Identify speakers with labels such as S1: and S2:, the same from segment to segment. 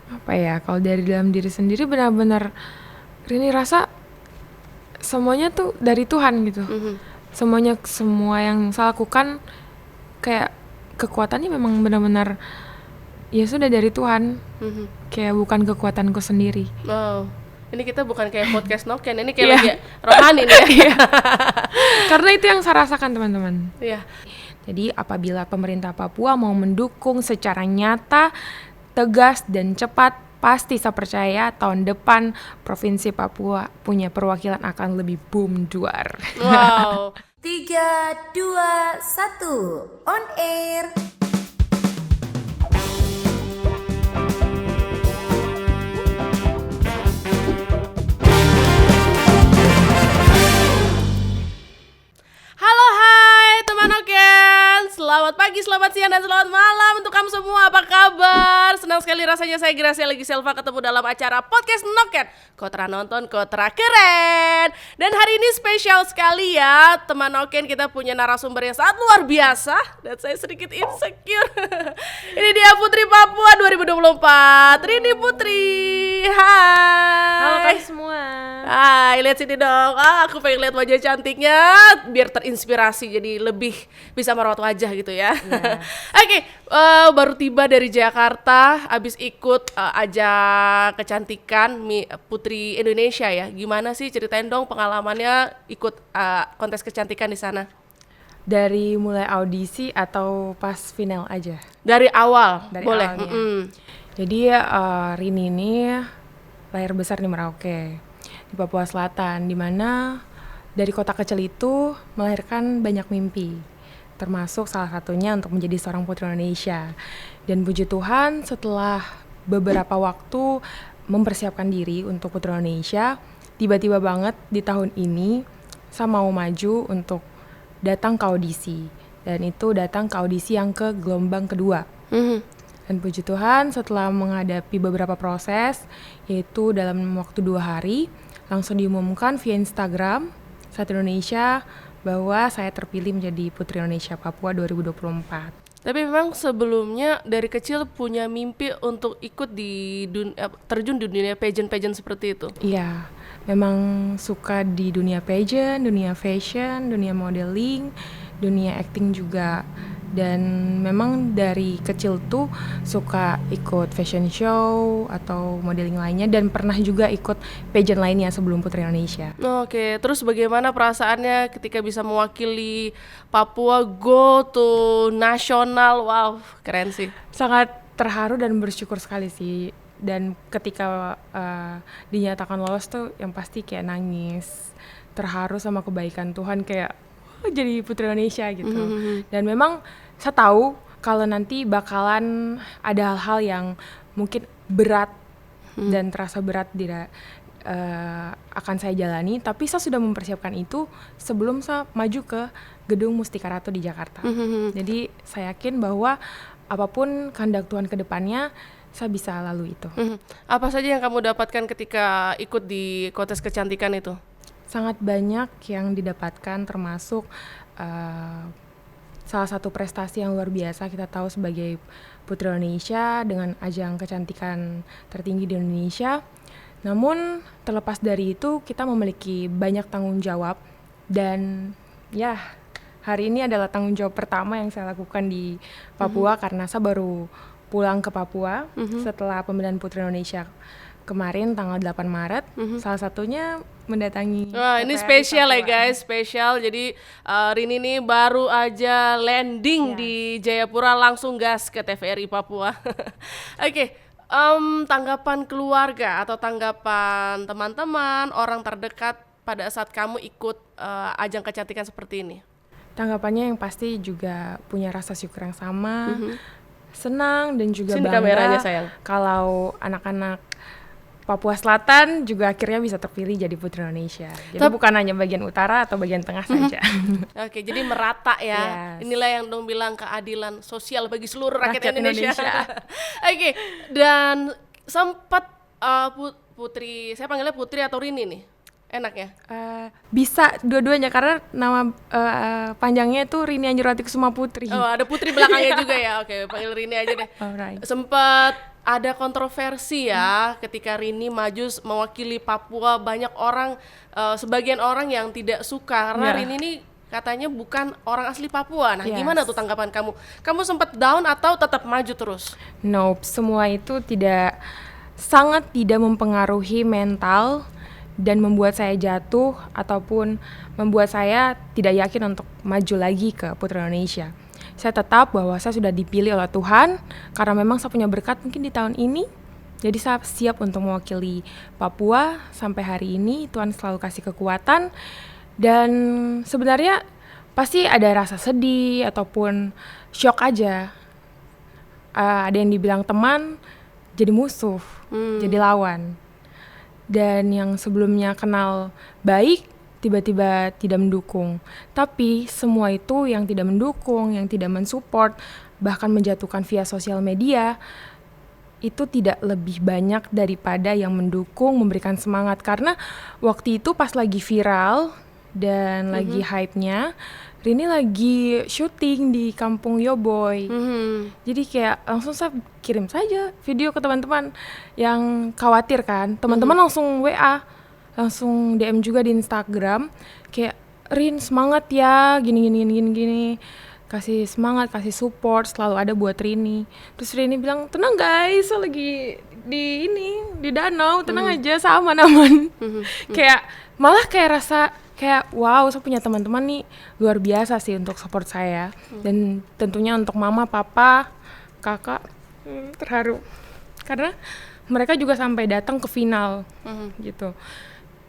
S1: Apa ya, kalau dari dalam diri sendiri benar-benar Rini rasa semuanya tuh dari Tuhan gitu. Semua yang saya lakukan kayak kekuatannya memang benar-benar ya sudah dari Tuhan. Kayak bukan kekuatanku sendiri.
S2: Oh, ini kita bukan kayak podcast Noken, ini kayak lagi rohani nih ya.
S1: Karena itu yang saya rasakan teman-teman.
S2: Iya.
S1: Jadi apabila pemerintah Papua mau mendukung secara nyata, tegas dan cepat, pasti saya percaya tahun depan Provinsi Papua punya perwakilan akan lebih boom duar.
S2: Wow.
S3: 3, 2, 1, on air.
S2: Halo, hai teman Noken. Selamat pagi, selamat siang, dan selamat malam untuk kamu semua. Apa kabar? Senang sekali rasanya saya Gracia lagi Selva ketemu dalam acara podcast Noken. Kotra nonton, kotra keren. Dan hari ini spesial sekali ya teman Noken, kita punya narasumber yang sangat luar biasa. Dan saya sedikit insecure. Ini dia Putri Papua 2024, Rini Putri. Hai.
S1: Halo kalian semua.
S2: Hai, lihat sini dong. Aku pengen lihat wajah cantiknya biar terinspirasi jadi lebih bisa merawat wajah gitu ya. Oke, baru tiba dari Jakarta, abis ikut ajang kecantikan Putri Indonesia ya. Gimana sih, ceritain dong pengalamannya ikut kontes kecantikan di sana?
S1: Dari mulai audisi atau pas final aja?
S2: Dari awal,
S1: Dari
S2: boleh.
S1: awalnya. Jadi Rini ini lahir besar di Merauke, di Papua Selatan, di mana dari kota kecil itu melahirkan banyak mimpi, termasuk salah satunya untuk menjadi seorang putri Indonesia. Dan puji Tuhan setelah beberapa waktu mempersiapkan diri untuk putri Indonesia, tiba-tiba banget di tahun ini saya mau maju untuk datang ke audisi. Dan itu datang ke audisi yang ke gelombang kedua. Dan puji Tuhan setelah menghadapi beberapa proses, yaitu dalam waktu 2 hari, langsung diumumkan via Instagram Satu Indonesia bahwa saya terpilih menjadi Putri Indonesia Papua 2024.
S2: Tapi memang sebelumnya dari kecil punya mimpi untuk ikut di terjun di dunia pageant seperti itu.
S1: Iya, memang suka di dunia pageant, dunia fashion, dunia modeling, dunia acting juga. Dan memang dari kecil tuh suka ikut fashion show atau modeling lainnya, dan pernah juga ikut pageant lainnya sebelum Putri Indonesia.
S2: Oke, terus bagaimana perasaannya ketika bisa mewakili Papua go to nasional? Wow, keren sih.
S1: Sangat terharu dan bersyukur sekali sih. Dan ketika dinyatakan lolos tuh yang pasti kayak nangis, terharu sama kebaikan Tuhan, kayak jadi Putri Indonesia gitu. Dan memang saya tahu kalau nanti bakalan ada hal-hal yang mungkin berat dan terasa berat akan saya jalani, tapi saya sudah mempersiapkan itu sebelum saya maju ke Gedung Mustika Ratu di Jakarta. Jadi saya yakin bahwa apapun kehendak Tuhan ke depannya, saya bisa lalui itu.
S2: Apa saja yang kamu dapatkan ketika ikut di kontes kecantikan itu?
S1: Sangat banyak yang didapatkan, termasuk salah satu prestasi yang luar biasa kita tahu sebagai Putri Indonesia dengan ajang kecantikan tertinggi di Indonesia. Namun terlepas dari itu kita memiliki banyak tanggung jawab, dan ya hari ini adalah tanggung jawab pertama yang saya lakukan di Papua karena saya baru pulang ke Papua setelah pemilihan Putri Indonesia kemarin tanggal 8 Maret. Salah satunya mendatangi
S2: Wah, ini spesial ya guys, spesial. Jadi Rini nih baru aja landing di Jayapura, langsung gas ke TVRI Papua. Oke, tanggapan keluarga atau tanggapan teman-teman, orang terdekat pada saat kamu ikut ajang kecantikan seperti ini?
S1: Tanggapannya yang pasti juga punya rasa syukur yang sama, senang dan juga
S2: Sini
S1: bangga
S2: kameranya, sayang.
S1: kalau anak-anak Papua Selatan juga akhirnya bisa terpilih jadi Putri Indonesia. Jadi bukan hanya bagian utara atau bagian tengah saja.
S2: Oke, jadi merata ya.
S1: Yes.
S2: Inilah yang dong bilang keadilan sosial bagi seluruh rakyat
S1: Rakyat
S2: Indonesia.
S1: Indonesia.
S2: Oke, dan sempat Putri, saya panggilnya Putri atau Rini nih? Enaknya?
S1: Bisa dua-duanya karena nama panjangnya itu Rini Anjurawati Kusuma Putri.
S2: Oh, ada Putri belakangnya juga ya. Oke, panggil Rini aja deh.
S1: Alright.
S2: Sempat ada kontroversi ya ketika Rini maju mewakili Papua. Banyak orang, sebagian orang yang tidak suka karena
S1: Ya.
S2: Rini ini katanya bukan orang asli Papua. Nah,
S1: Yes.
S2: gimana tuh tanggapan kamu? Kamu sempat down atau tetap maju terus?
S1: Nope, semua itu sangat tidak mempengaruhi mental dan membuat saya jatuh ataupun membuat saya tidak yakin untuk maju lagi ke Putri Indonesia. Saya tetap bahwa saya sudah dipilih oleh Tuhan karena memang saya punya berkat mungkin di tahun ini. Jadi saya siap untuk mewakili Papua sampai hari ini. Tuhan selalu kasih kekuatan dan sebenarnya pasti ada rasa sedih ataupun shock aja. Ada yang dibilang teman jadi musuh, jadi lawan. Dan yang sebelumnya kenal baik tiba-tiba tidak mendukung. Tapi semua itu yang tidak mendukung, yang tidak mensupport, bahkan menjatuhkan via sosial media, itu tidak lebih banyak daripada yang mendukung, memberikan semangat. Karena waktu itu pas lagi viral dan lagi hype-nya, Rini lagi syuting di kampung Yoboy. Jadi kayak langsung saya kirim saja video ke teman-teman yang khawatir kan. Teman-teman langsung WA, langsung DM juga di Instagram kayak Rin semangat ya gini. Kasih semangat, kasih support, selalu ada buat Rini. Terus Rini bilang, tenang guys, saya lagi di danau, tenang aja, saya aman. Kayak malah kayak rasa kayak wow, saya punya teman-teman nih luar biasa sih untuk support saya. Dan tentunya untuk mama, papa, kakak, terharu. Karena mereka juga sampai datang ke final gitu.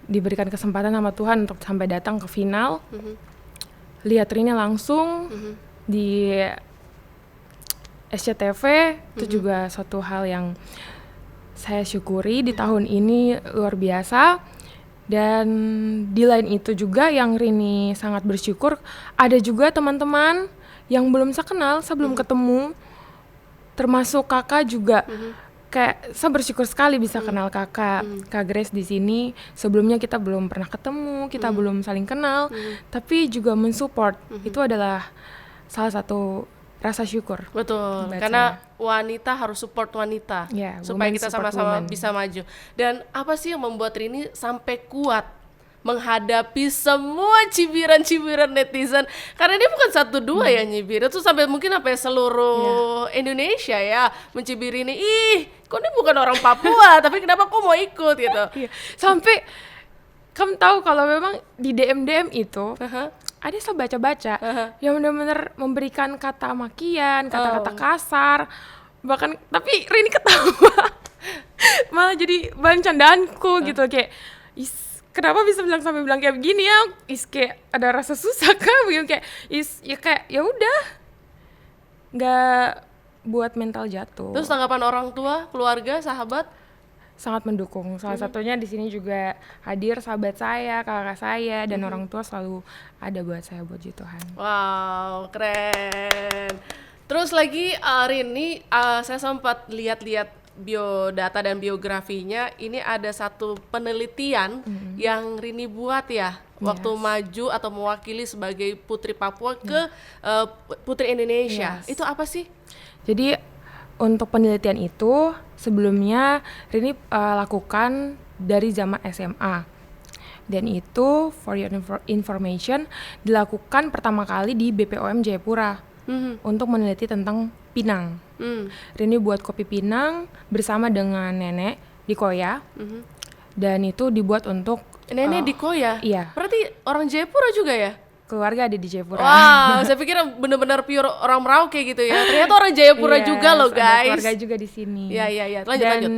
S1: Diberikan kesempatan sama Tuhan untuk sampai datang ke final. Lihat Rini langsung di SCTV itu juga suatu hal yang saya syukuri di tahun ini luar biasa. Dan di lain itu juga yang Rini sangat bersyukur, ada juga teman-teman yang belum saya kenal, saya belum ketemu, termasuk kakak juga. Kayak saya bersyukur sekali bisa kenal Kak Grace di sini. Sebelumnya kita belum pernah ketemu, kita belum saling kenal, tapi juga mensupport. Itu adalah salah satu rasa syukur.
S2: Betul,
S1: buat
S2: karena wanita harus support wanita,
S1: Ya,
S2: supaya
S1: women
S2: kita
S1: support
S2: sama-sama
S1: women.
S2: bisa maju. Dan apa sih yang membuat Rini sampai kuat menghadapi semua cibiran-cibiran netizen? Karena dia bukan satu dua ya nyibir, itu sampai mungkin sampai seluruh Indonesia ya mencibir ini. Ih, kok ini bukan orang Papua, tapi kenapa kok mau ikut gitu?
S1: Iya. Sampai kamu tahu kalau memang di DM itu ada saya baca-baca yang benar-benar memberikan kata makian, kata-kata kasar, bahkan tapi Rini ketawa. Malah jadi bahan candaanku gitu kayak kenapa bisa sampai bilang kayak begini ya? Kayak ada rasa susah kan begitu kayak ya udah. Nggak buat mental jatuh.
S2: Terus tanggapan orang tua, keluarga, sahabat?
S1: Sangat mendukung. Salah satunya di sini juga hadir sahabat saya, kakak saya, dan orang tua selalu ada buat saya, buat puji Tuhan.
S2: Wow, keren. Terus lagi Rini, saya sempat lihat-lihat biodata dan biografinya. Ini ada satu penelitian yang Rini buat ya, waktu maju atau mewakili sebagai Putri Papua ke Putri Indonesia. Itu apa sih?
S1: Jadi untuk penelitian itu sebelumnya Rini lakukan dari zaman SMA. Dan itu for your information dilakukan pertama kali di BPOM Jayapura untuk meneliti tentang pinang. Rini buat kopi pinang bersama dengan nenek di Koya. Dan itu dibuat untuk
S2: Nenek di Koya?
S1: Iya.
S2: Berarti orang Jayapura juga ya?
S1: Keluarga ada di Jayapura.
S2: Wow, saya pikir benar-benar pure orang Merauke gitu ya. Ternyata orang Jayapura juga loh
S1: ada
S2: guys.
S1: keluarga juga di sini.
S2: Iya. Lanjut,
S1: Dan
S2: lanjut.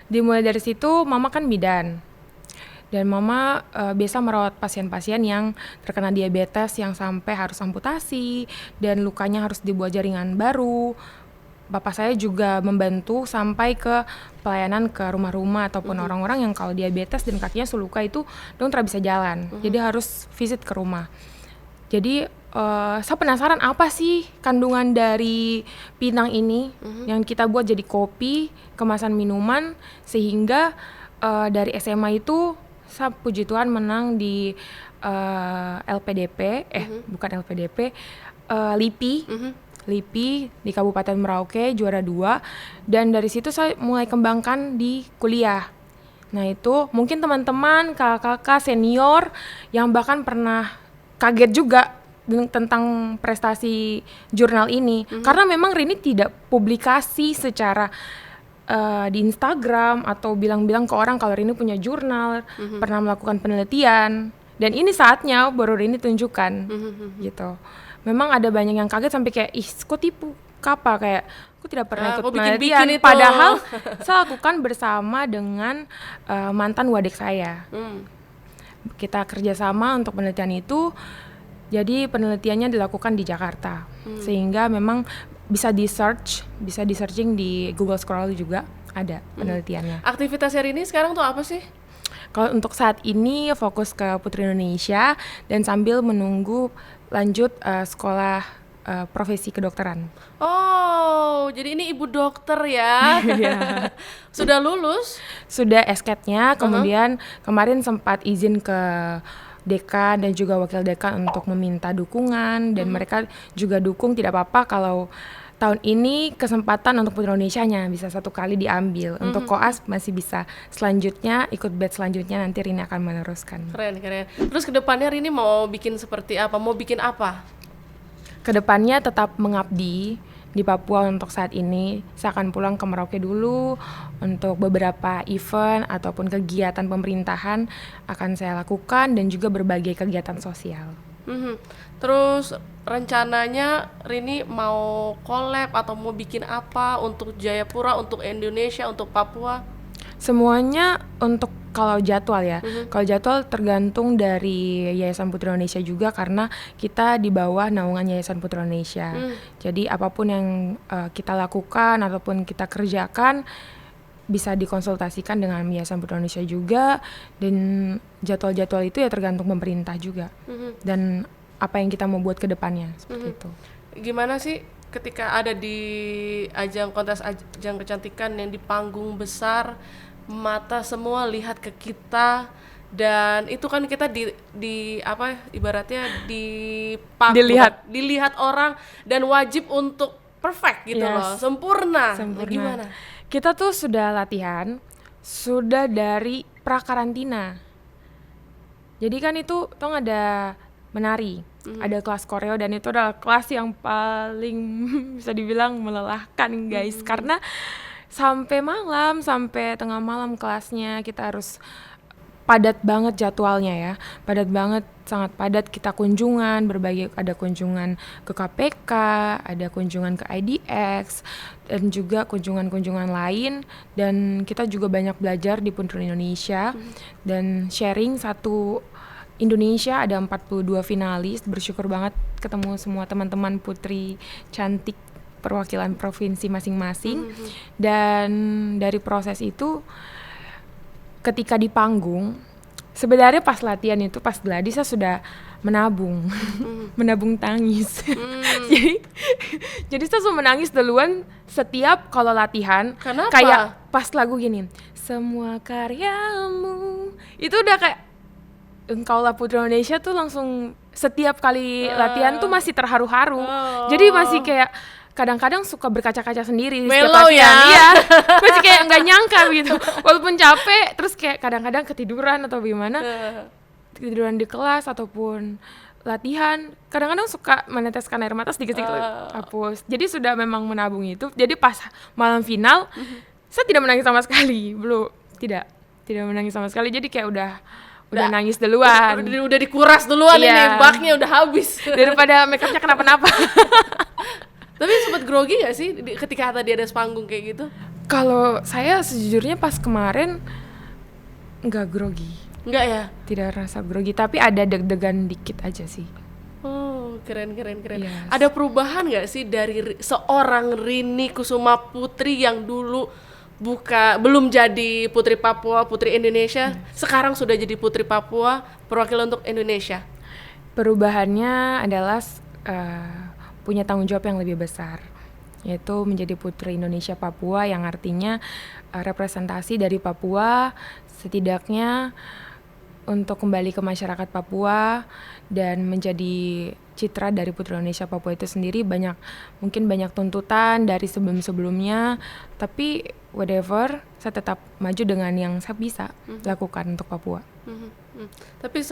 S1: dimulai dari situ, mama kan bidan. Dan mama biasa merawat pasien-pasien yang terkena diabetes yang sampai harus amputasi dan lukanya harus dibuat jaringan baru. Bapak saya juga membantu sampai ke pelayanan ke rumah-rumah ataupun orang-orang yang kalau diabetes dan kakinya seluka itu dong tidak bisa jalan. Jadi harus visit ke rumah. Jadi saya penasaran apa sih kandungan dari pinang ini yang kita buat jadi kopi, kemasan minuman, sehingga dari SMA itu saya puji Tuhan menang di LPDP, bukan LPDP, LIPI, LIPI di Kabupaten Merauke juara 2, dan dari situ saya mulai kembangkan di kuliah. Nah itu mungkin teman-teman, kakak-kakak, senior yang bahkan pernah kaget juga tentang prestasi jurnal ini. Karena memang Rini tidak publikasi secara di Instagram atau bilang-bilang ke orang kalau Rini punya jurnal, pernah melakukan penelitian. Dan ini saatnya baru Rini tunjukkan gitu. Memang ada banyak yang kaget sampai kayak, ih kok tipu kapa, kayak aku tidak pernah ikut penelitian. Padahal saya lakukan bersama dengan mantan wadek saya. Kita kerjasama untuk penelitian itu. Jadi penelitiannya dilakukan di Jakarta, sehingga memang bisa di searching di Google Scholar juga ada penelitiannya.
S2: Aktivitas hari ini sekarang tuh apa sih?
S1: Kalau untuk saat ini fokus ke Putri Indonesia dan sambil menunggu lanjut sekolah profesi kedokteran.
S2: Oh, jadi ini ibu dokter ya? Sudah lulus?
S1: Sudah SKED-nya, kemudian kemarin sempat izin ke dekan dan juga wakil dekan untuk meminta dukungan, dan mereka juga dukung tidak apa-apa kalau tahun ini kesempatan untuk Putri Indonesia-nya bisa 1 kali diambil. Untuk koas masih bisa selanjutnya, ikut batch selanjutnya nanti Rini akan meneruskan.
S2: Keren. Terus kedepannya Rini mau bikin seperti apa? Mau bikin apa?
S1: Kedepannya tetap mengabdi di Papua. Untuk saat ini saya akan pulang ke Merauke dulu untuk beberapa event ataupun kegiatan pemerintahan akan saya lakukan, dan juga berbagai kegiatan sosial.
S2: Terus rencananya Rini mau collab atau mau bikin apa untuk Jayapura, untuk Indonesia, untuk Papua?
S1: Semuanya untuk kalau jadwal ya. Kalau jadwal tergantung dari Yayasan Putri Indonesia juga, karena kita di bawah naungan Yayasan Putri Indonesia. Jadi apapun yang kita lakukan ataupun kita kerjakan bisa dikonsultasikan dengan Yayasan Putri Indonesia juga, dan jadwal-jadwal itu ya tergantung pemerintah juga. Dan apa yang kita mau buat ke depannya seperti itu.
S2: Gimana sih ketika ada di ajang kontes, ajang kecantikan yang di panggung besar, mata semua lihat ke kita, dan itu kan kita di apa ibaratnya dilihat orang, dan wajib untuk perfect gitu loh, sempurna. Gimana?
S1: Kita tuh sudah latihan, sudah dari pra-karantina. Jadi kan itu tong ada menari, ada kelas koreo, dan itu adalah kelas yang paling bisa dibilang melelahkan guys, karena sampai malam, sampai tengah malam kelasnya, kita harus padat banget jadwalnya ya, padat banget, sangat padat. Kita kunjungan, ada kunjungan ke KPK, ada kunjungan ke IDX, dan juga kunjungan-kunjungan lain, dan kita juga banyak belajar di Putri Indonesia, dan sharing satu Indonesia ada 42 finalis. Bersyukur banget ketemu semua teman-teman putri cantik perwakilan provinsi masing-masing. Dan dari proses itu, ketika di panggung, sebenarnya pas latihan itu, pas gladi saya sudah menabung, menabung tangis. Jadi saya sudah menangis duluan setiap kalau latihan.
S2: Kenapa?
S1: Kayak pas lagu gini, semua karyamu, itu udah kayak Engkaulah Putri Indonesia tuh langsung setiap kali latihan tuh masih terharu-haru. Jadi masih kayak kadang-kadang suka berkaca-kaca sendiri setiap
S2: Mellow
S1: latihan.
S2: ya?
S1: Iya, masih kayak nggak nyangka gitu. Walaupun capek, terus kayak kadang-kadang ketiduran atau gimana, ketiduran di kelas ataupun latihan, kadang-kadang suka meneteskan air mata sedikit-sedikit hapus. Jadi sudah memang menabung itu. Jadi pas malam final, saya tidak menangis sama sekali, tidak menangis sama sekali. Jadi kayak udah nangis duluan.
S2: Udah dikuras duluan ini, baknya udah habis.
S1: Daripada make upnya kenapa-napa.
S2: Tapi sempet grogi gak sih ketika tadi ada sepanggung kayak gitu?
S1: Kalau saya sejujurnya pas kemarin nggak grogi.
S2: Nggak ya?
S1: Tidak rasa grogi, tapi ada deg-degan dikit aja sih.
S2: Oh, keren.
S1: Yes.
S2: Ada perubahan gak sih dari seorang Rini Kusuma Putri yang dulu belum jadi Putri Papua, Putri Indonesia, sekarang sudah jadi Putri Papua, perwakilan untuk Indonesia?
S1: Perubahannya adalah punya tanggung jawab yang lebih besar, yaitu menjadi Putri Indonesia Papua, yang artinya representasi dari Papua setidaknya untuk kembali ke masyarakat Papua dan menjadi citra dari Putri Indonesia Papua itu sendiri mungkin banyak tuntutan dari sebelum-sebelumnya, tapi whatever, saya tetap maju dengan yang saya bisa lakukan untuk Papua.
S2: Tapi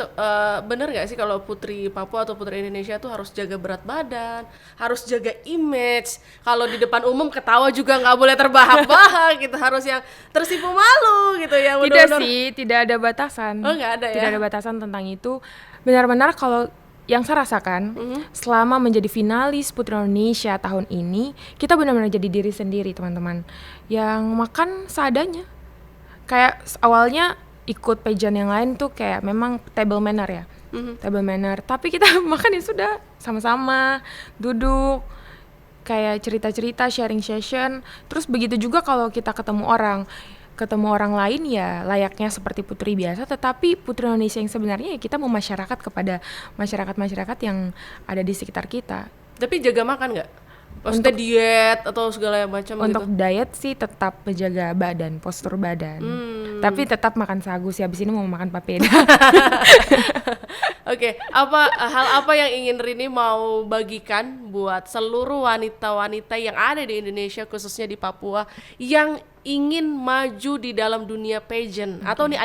S2: bener nggak sih kalau putri Papua atau putri Indonesia tuh harus jaga berat badan, harus jaga image, kalau di depan umum ketawa juga nggak boleh terbahak-bahak gitu, harus yang tersipu malu gitu ya?
S1: Tidak sih, tidak ada batasan.
S2: Oh, nggak ada ya?
S1: Tidak ada batasan tentang itu. Benar-benar kalau yang saya rasakan selama menjadi finalis Putri Indonesia tahun ini, kita benar-benar jadi diri sendiri, teman-teman. Yang makan seadanya. Kayak awalnya ikut pageant yang lain tuh kayak memang table manner ya. Table manner, tapi kita makan ya sudah sama-sama duduk kayak cerita-cerita, sharing session. Terus begitu juga kalau kita ketemu orang lain ya layaknya seperti putri biasa, tetapi Putri Indonesia yang sebenarnya ya kita mau masyarakat kepada masyarakat yang ada di sekitar kita.
S2: Tapi jaga makan nggak? Maksudnya diet atau segala macam gitu?
S1: Untuk diet sih tetap menjaga badan, postur badan. Tapi tetap makan sagu sih, habis ini mau makan papeda.
S2: Oke, hal apa yang ingin Rini mau bagikan buat seluruh wanita-wanita yang ada di Indonesia, khususnya di Papua, yang ingin maju di dalam dunia pageant, atau nih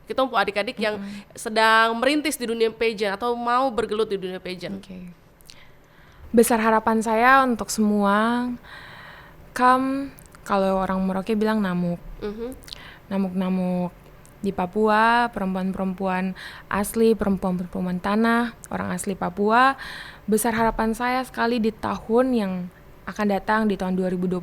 S2: kita adik-adik yang sedang merintis di dunia pageant atau mau bergelut di dunia pageant?
S1: Okay. Besar harapan saya untuk semua, kalau orang Merauke bilang namuk. Namuk-namuk di Papua, perempuan-perempuan asli, perempuan-perempuan tanah, orang asli Papua. Besar harapan saya sekali di tahun yang akan datang, di tahun 2025,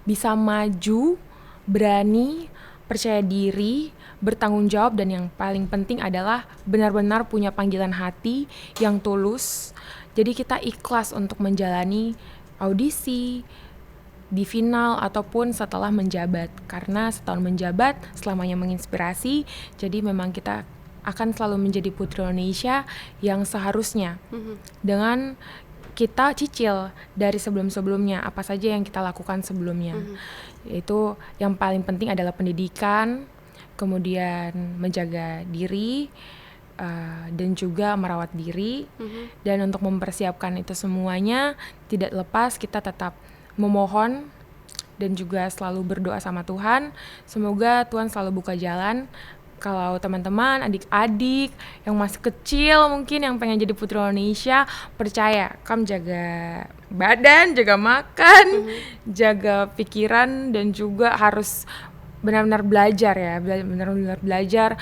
S1: bisa maju, berani, percaya diri, bertanggung jawab, dan yang paling penting adalah benar-benar punya panggilan hati yang tulus. Jadi kita ikhlas untuk menjalani audisi di final ataupun setelah menjabat, karena setahun menjabat selamanya menginspirasi. Jadi memang kita akan selalu menjadi Putri Indonesia yang seharusnya, dengan kita cicil dari sebelum-sebelumnya apa saja yang kita lakukan sebelumnya. Yaitu yang paling penting adalah pendidikan, kemudian menjaga diri, dan juga merawat diri. Dan untuk mempersiapkan itu semuanya, tidak lepas kita tetap memohon dan juga selalu berdoa sama Tuhan. Semoga Tuhan selalu buka jalan. Kalau teman-teman, adik-adik yang masih kecil mungkin yang pengen jadi Putri Indonesia, percaya, jaga badan, jaga makan, jaga pikiran, dan juga harus benar-benar belajar ya, benar-benar belajar.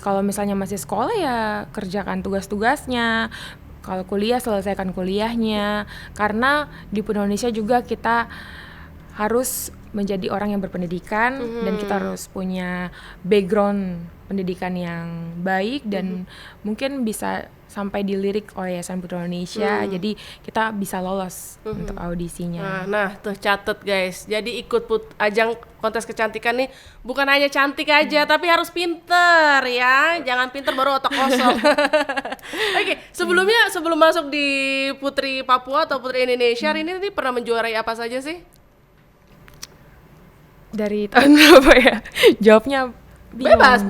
S1: Kalau misalnya masih sekolah ya kerjakan tugas-tugasnya, kalau kuliah selesaikan kuliahnya, karena di Indonesia juga kita harus menjadi orang yang berpendidikan, dan kita harus punya background pendidikan yang baik, dan mungkin bisa sampai dilirik oleh Yayasan Putri Indonesia. Jadi kita bisa lolos untuk audisinya.
S2: Nah tuh catet guys, jadi ikut ajang kontes kecantikan nih bukan hanya cantik aja, tapi harus pinter ya, jangan pinter baru otak kosong. Oke, sebelum masuk di Putri Papua atau Putri Indonesia, Rini tadi pernah menjuarai apa saja sih?
S1: Dari tahun berapa ya? Jawabnya bingung.
S2: Bebas,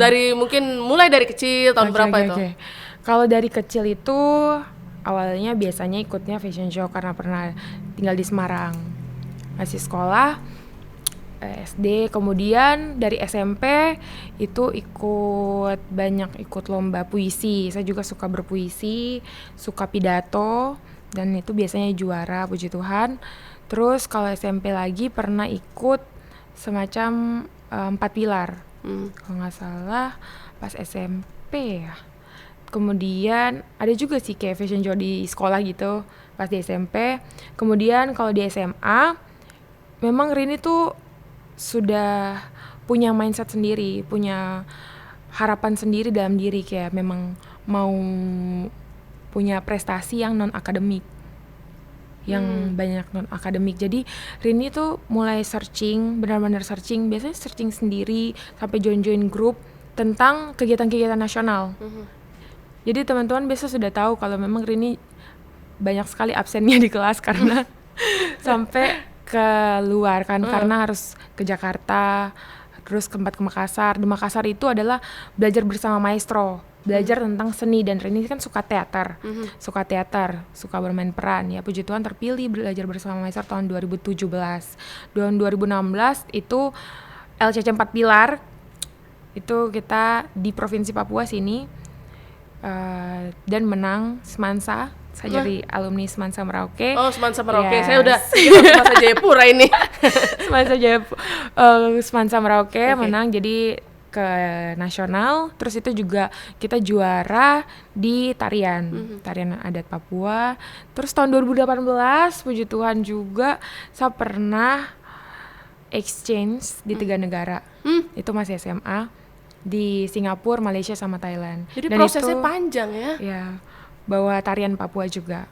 S2: mulai dari kecil, tahun berapa itu?
S1: Kalau dari kecil itu awalnya biasanya ikutnya fashion show karena pernah tinggal di Semarang, masih sekolah SD. Kemudian dari SMP itu ikut lomba puisi. Saya juga suka berpuisi, suka pidato, dan itu biasanya juara, puji Tuhan. Terus kalau SMP lagi pernah ikut semacam 4 pilar, kalau nggak salah pas SMP ya. Kemudian ada juga sih kayak fashion show di sekolah gitu pas di SMP. Kemudian kalau di SMA memang Rini tuh sudah punya mindset sendiri, punya harapan sendiri dalam diri, kayak memang mau punya prestasi yang non akademik, yang banyak non akademik. Jadi Rini tuh mulai searching, benar-benar searching, biasanya searching sendiri sampai join grup tentang kegiatan-kegiatan nasional. Jadi teman-teman biasa sudah tahu kalau memang Rini banyak sekali absennya di kelas karena sampai ke luar kan, karena harus ke Jakarta, Terus keempat ke Makassar. Di Makassar itu adalah belajar bersama maestro, belajar tentang seni, dan Rini kan suka teater, suka bermain peran. Ya puji Tuhan terpilih belajar bersama maestro tahun 2017. Tahun 2016 itu LCC 4 Pilar, itu kita di Provinsi Papua sini, dan menang Semansa. Saya jadi alumni Semansa Merauke.
S2: Oh, Semansa Merauke.
S1: Yes.
S2: Saya udah Semansa Jayapura ini.
S1: Semansa Merauke menang jadi ke nasional. Terus itu juga kita juara di tarian adat Papua. Terus tahun 2018 puji Tuhan juga saya pernah exchange di 3 negara. Itu masih SMA, di Singapura, Malaysia sama Thailand.
S2: Jadi
S1: dan
S2: prosesnya
S1: itu,
S2: panjang ya.
S1: Ya, bawa tarian Papua juga.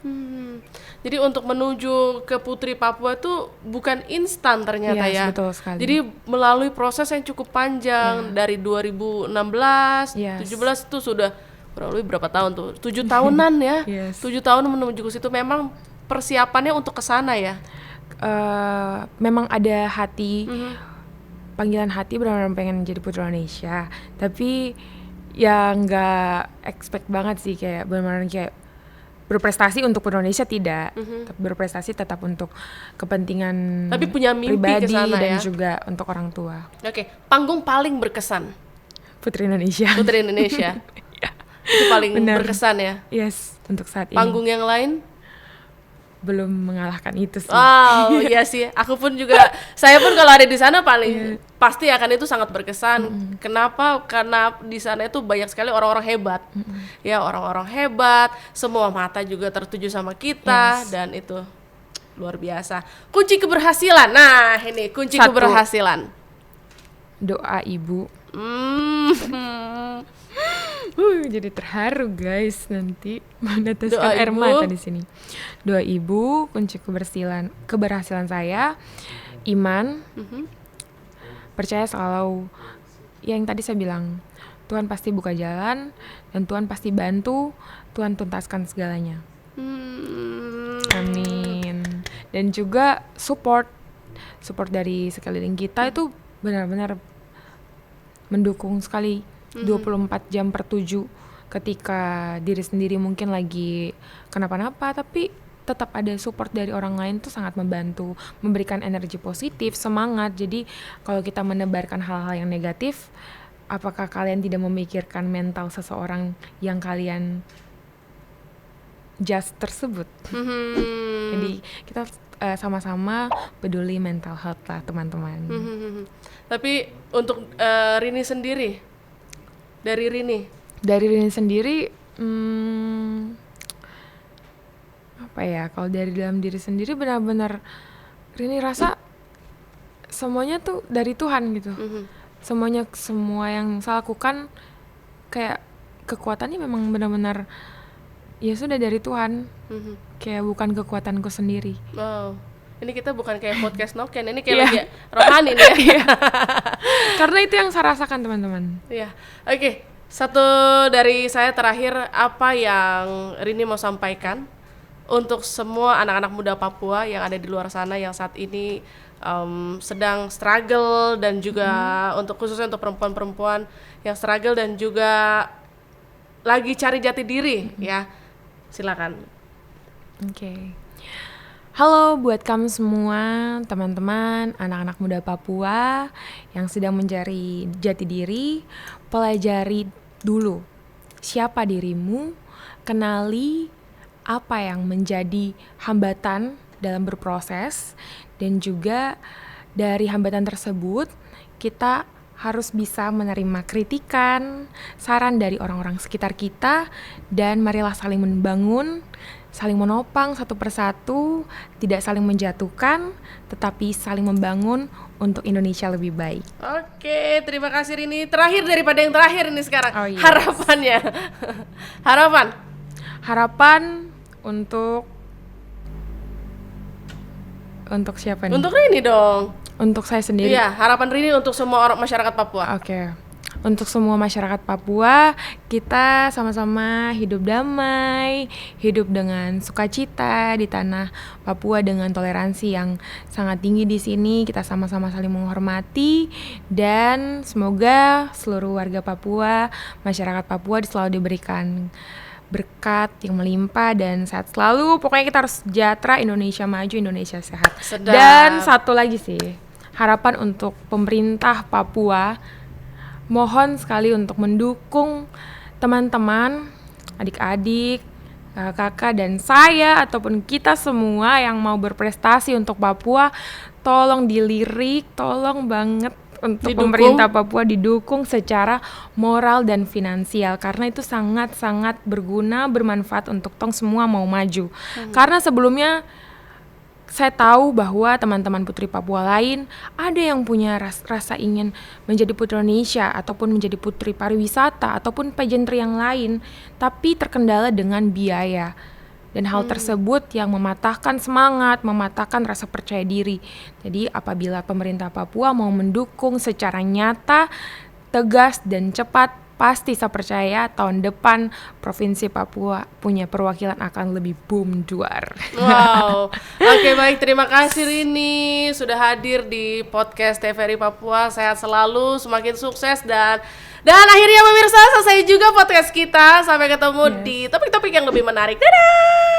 S2: Jadi untuk menuju ke Putri Papua itu bukan instan ternyata
S1: Yes,
S2: ya.
S1: betul sekali.
S2: Jadi melalui proses yang cukup panjang dari 2016,
S1: Yes.
S2: 17 itu sudah melalui berapa tahun tuh? 7 tahunan ya.
S1: Yes.
S2: 7 tahun menuju ke situ, memang persiapannya untuk ke sana ya.
S1: Memang ada hati, panggilan hati benar-benar pengen jadi Putri Indonesia. Tapi ya nggak expect banget sih, kayak benar-benar kayak berprestasi untuk Putri Indonesia tidak, tapi berprestasi tetap untuk kepentingan
S2: Tapi punya mimpi
S1: pribadi
S2: kesana
S1: dan
S2: ya.
S1: juga untuk orang tua.
S2: Oke, panggung paling berkesan
S1: Putri Indonesia.
S2: Putri Indonesia. Itu paling
S1: Benar.
S2: berkesan ya.
S1: Yes, untuk saat ini.
S2: Panggung yang lain?
S1: Belum mengalahkan itu sih.
S2: Wow, iya sih. Aku pun juga, saya pun kalau ada di sana paling pasti akan itu sangat berkesan. Kenapa? Karena di sana itu banyak sekali orang-orang hebat. Ya, orang-orang hebat, semua mata juga tertuju sama kita, dan itu luar biasa. Kunci keberhasilan. Nah, ini kunci
S1: 1.
S2: keberhasilan.
S1: Doa ibu. Jadi terharu guys, nanti meneteskan
S2: Doa
S1: air
S2: ibu.
S1: mata di sini. Doa ibu, kunci keberhasilan saya, iman, percaya selalu yang tadi saya bilang, Tuhan pasti buka jalan dan Tuhan pasti bantu, Tuhan tuntaskan segalanya. Amin. Dan juga support dari sekeliling kita itu benar-benar mendukung sekali. 24 jam per 7 ketika diri sendiri mungkin lagi kenapa-napa, tapi tetap ada support dari orang lain tuh sangat membantu, memberikan energi positif, semangat. Jadi kalau kita menebarkan hal-hal yang negatif, apakah kalian tidak memikirkan mental seseorang yang kalian just tersebut? Jadi kita sama-sama peduli mental health lah teman-teman.
S2: Tapi untuk Rini sendiri, dari Rini
S1: sendiri, apa ya, kalau dari dalam diri sendiri benar-benar Rini rasa semuanya tuh dari Tuhan gitu. Semua yang saya lakukan kayak kekuatannya memang benar-benar ya sudah dari Tuhan. Kayak bukan kekuatanku sendiri.
S2: Wow. Ini kita bukan kayak podcast Noken, ini kayak lagi rohani nih ya.
S1: Karena itu yang saya rasakan teman-teman.
S2: Iya. Oke, satu dari saya terakhir, apa yang Rini mau sampaikan untuk semua anak-anak muda Papua yang ada di luar sana yang saat ini sedang struggle, dan juga untuk khususnya untuk perempuan-perempuan yang struggle dan juga lagi cari jati diri ya. Silakan.
S1: Oke. Halo buat kamu semua, teman-teman, anak-anak muda Papua yang sedang mencari jati diri. Pelajari dulu siapa dirimu, kenali apa yang menjadi hambatan dalam berproses, dan juga dari hambatan tersebut kita harus bisa menerima kritikan, saran dari orang-orang sekitar kita, dan marilah saling membangun, saling menopang satu persatu, tidak saling menjatuhkan, tetapi saling membangun untuk Indonesia lebih baik.
S2: Oke, terima kasih Rini. Terakhir daripada yang terakhir ini sekarang,
S1: Oh, yes.
S2: harapannya.
S1: Harapan untuk siapa nih?
S2: Untuk Rini dong.
S1: Untuk saya sendiri.
S2: Iya, harapan Rini untuk semua orang masyarakat Papua.
S1: Oke. untuk semua masyarakat Papua, kita sama-sama hidup damai, hidup dengan sukacita di tanah Papua dengan toleransi yang sangat tinggi di sini. Kita sama-sama saling menghormati dan semoga seluruh warga Papua, masyarakat Papua selalu diberikan berkat yang melimpah dan sehat selalu. Pokoknya kita harus sejahtera, Indonesia maju, Indonesia sehat.
S2: Sedap.
S1: Dan satu lagi sih, harapan untuk pemerintah Papua, mohon sekali untuk mendukung teman-teman, adik-adik, kakak dan saya ataupun kita semua yang mau berprestasi untuk Papua, tolong dilirik, tolong banget untuk pemerintah Papua didukung secara moral dan finansial karena itu sangat-sangat berguna, bermanfaat untuk tong semua mau maju. Karena sebelumnya saya tahu bahwa teman-teman putri Papua lain ada yang punya rasa ingin menjadi putri Indonesia ataupun menjadi putri pariwisata ataupun pageantry yang lain, tapi terkendala dengan biaya. Dan hal tersebut yang mematahkan semangat, mematahkan rasa percaya diri. Jadi apabila pemerintah Papua mau mendukung secara nyata, tegas dan cepat, pasti saya percaya tahun depan Provinsi Papua punya perwakilan akan lebih boom duar.
S2: Wow, oke baik, terima kasih Rini sudah hadir di podcast TVRI Papua. Sehat selalu, semakin sukses dan akhirnya pemirsa selesai juga podcast kita. Sampai ketemu di topik-topik yang lebih menarik. Dadah.